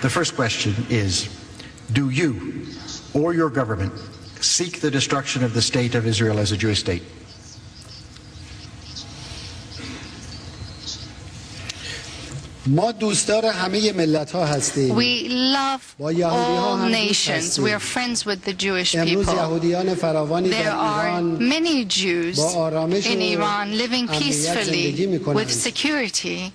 The first question is, do you or your government seek the destruction of the state of Israel as a Jewish state? ما دوستدار همه ملت‌ها هستیم. We love all nations. We are friends with the Jewish people. There are many Jews in Iran living peacefully with security.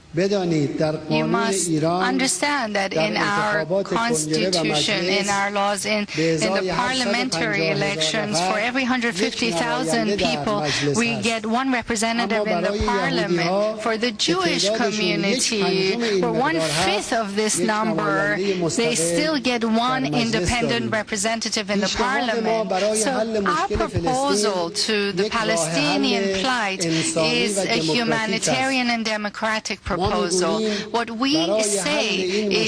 You must understand that in our constitution, in our laws, in the parliamentary elections, for every 150,000 people, we get one representative in the parliament. For the Jewish community, for 1/5 of this number, they still get one independent representative in the parliament. So our proposal to the Palestinian plight is a humanitarian and democratic proposal. What we say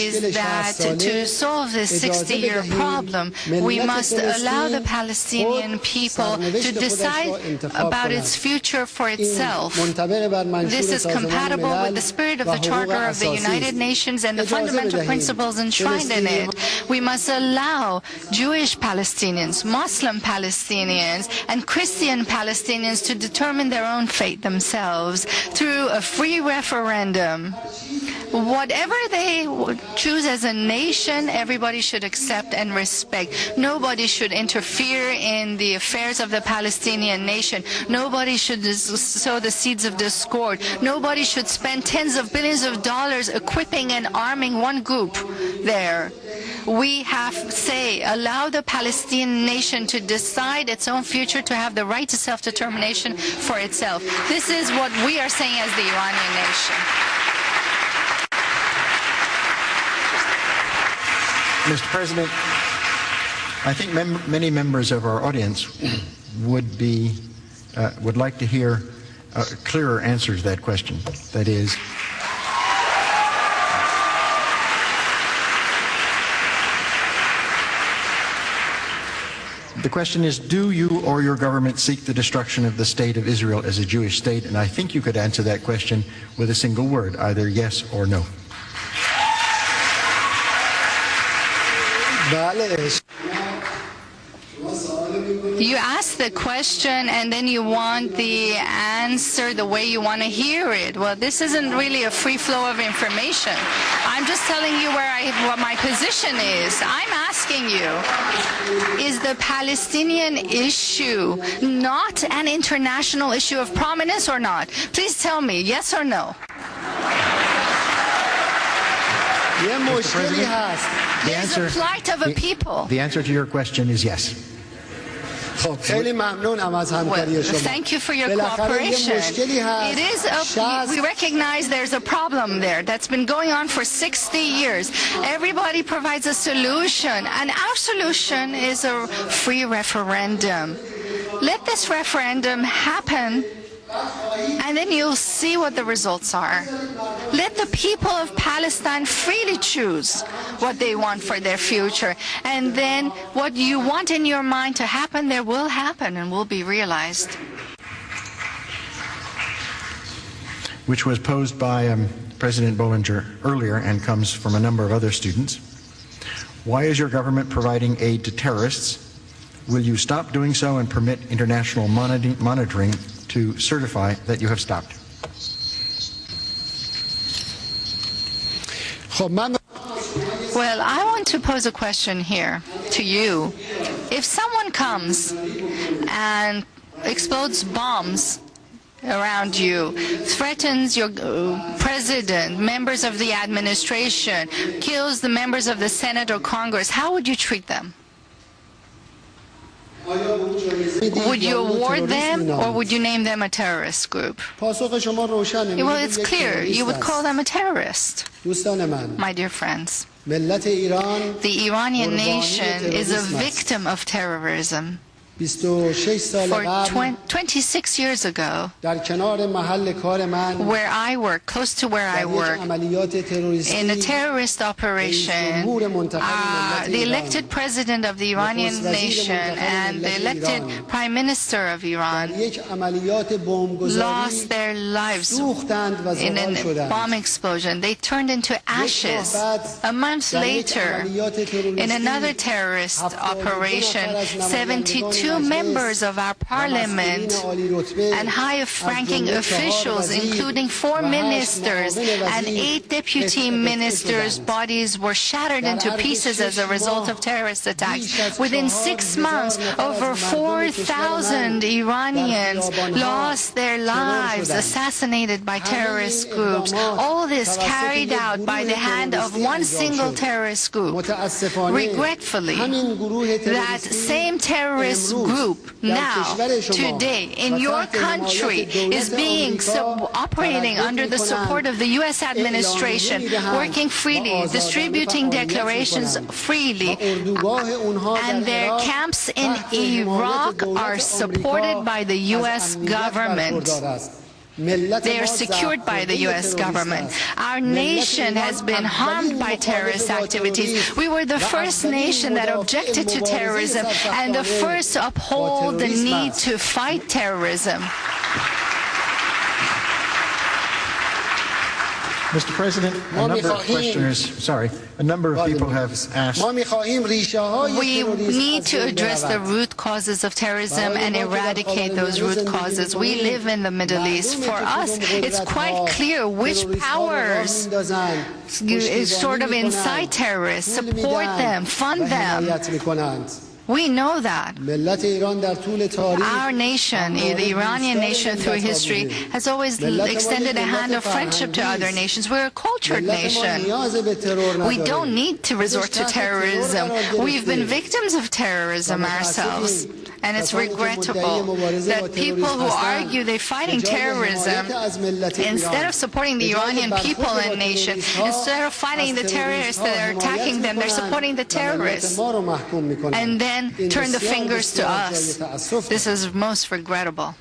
is that to solve this 60-year problem, we must allow the Palestinian people to decide about its future for itself. This is compatible with the spirit of the Charter of the United Nations and the fundamental principles enshrined in it. We must allow Jewish Palestinians, Muslim Palestinians, and Christian Palestinians to determine their own fate themselves through a free referendum. Whatever they choose as a nation, everybody should accept and respect. Nobody should interfere in the affairs of the Palestinian nation. Nobody should sow the seeds of discord. Nobody should spend tens of billions of dollars equipping and arming one group there. We have allow the Palestinian nation to decide its own future, to have the right to self-determination for itself. This is what we are saying as the Iranian nation. Mr. President, I think many members of our audience would like to hear clearer answers to that question. That is, the question is, do you or your government seek the destruction of the state of Israel as a Jewish state? And I think you could answer that question with a single word, either yes or no. You ask the question and then you want the answer the way you want to hear it. Well, this isn't really a free flow of information. I'm just telling you what my position is. I'm asking you, is the Palestinian issue not an international issue of prominence or not? Please tell me, yes or no? There's a plight of a people. The answer to your question is yes. Well, thank you for your cooperation. We recognize there's a problem there that's been going on for 60 years. Everybody provides a solution, and our solution is a free referendum. Let this referendum happen, and then you'll see what the results are. Let the people of Palestine freely choose what they want for their future. And then what you want in your mind to happen there will happen and will be realized. Which was posed by President Bollinger earlier and comes from a number of other students. Why is your government providing aid to terrorists? Will you stop doing so and permit international monitoring to certify that you have stopped? Well, I want to pose a question here to you. If someone comes and explodes bombs around you, threatens your president, members of the administration, kills the members of the Senate or Congress, how would you treat them? Would you award them, or would you name them a terrorist group? Well, it's clear. You would call them a terrorist. My dear friends, the Iranian nation is a victim of terrorism. For 26 years ago, where I work, close to where I work, in a terrorist operation, the elected president of the Iranian nation and the elected prime minister of Iran lost their lives in a bomb explosion. They turned into ashes. A month later, in another terrorist operation, 72 members of our parliament and high-ranking officials, including 4 ministers and 8 deputy ministers' bodies, were shattered into pieces as a result of terrorist attacks. Within 6 months, over 4,000 Iranians lost their lives, assassinated by terrorist groups. All this carried out by the hand of one single terrorist group. Regretfully, that same terrorist group now, today, in your country, is operating under the support of the U.S. administration, working freely, distributing declarations freely, and their camps in Iraq are supported by the U.S. government. They are secured by the U.S. government. Our nation has been harmed by terrorist activities. We were the first nation that objected to terrorism and the first to uphold the need to fight terrorism. Mr. President, a number of people have asked. We need to address the root causes of terrorism and eradicate those root causes. We live in the Middle East. For us, it's quite clear which powers sort of incite terrorists, support them, fund them. We know that. Our nation, the Iranian nation through history, has always extended a hand of friendship to other nations. We're a cultured nation. We don't need to resort to terrorism. We've been victims of terrorism ourselves. And it's regrettable that people who argue they're fighting terrorism, instead of supporting the Iranian people and nation, instead of fighting the terrorists that are attacking them, they're supporting the terrorists. And then turn the fingers to us. This is most regrettable.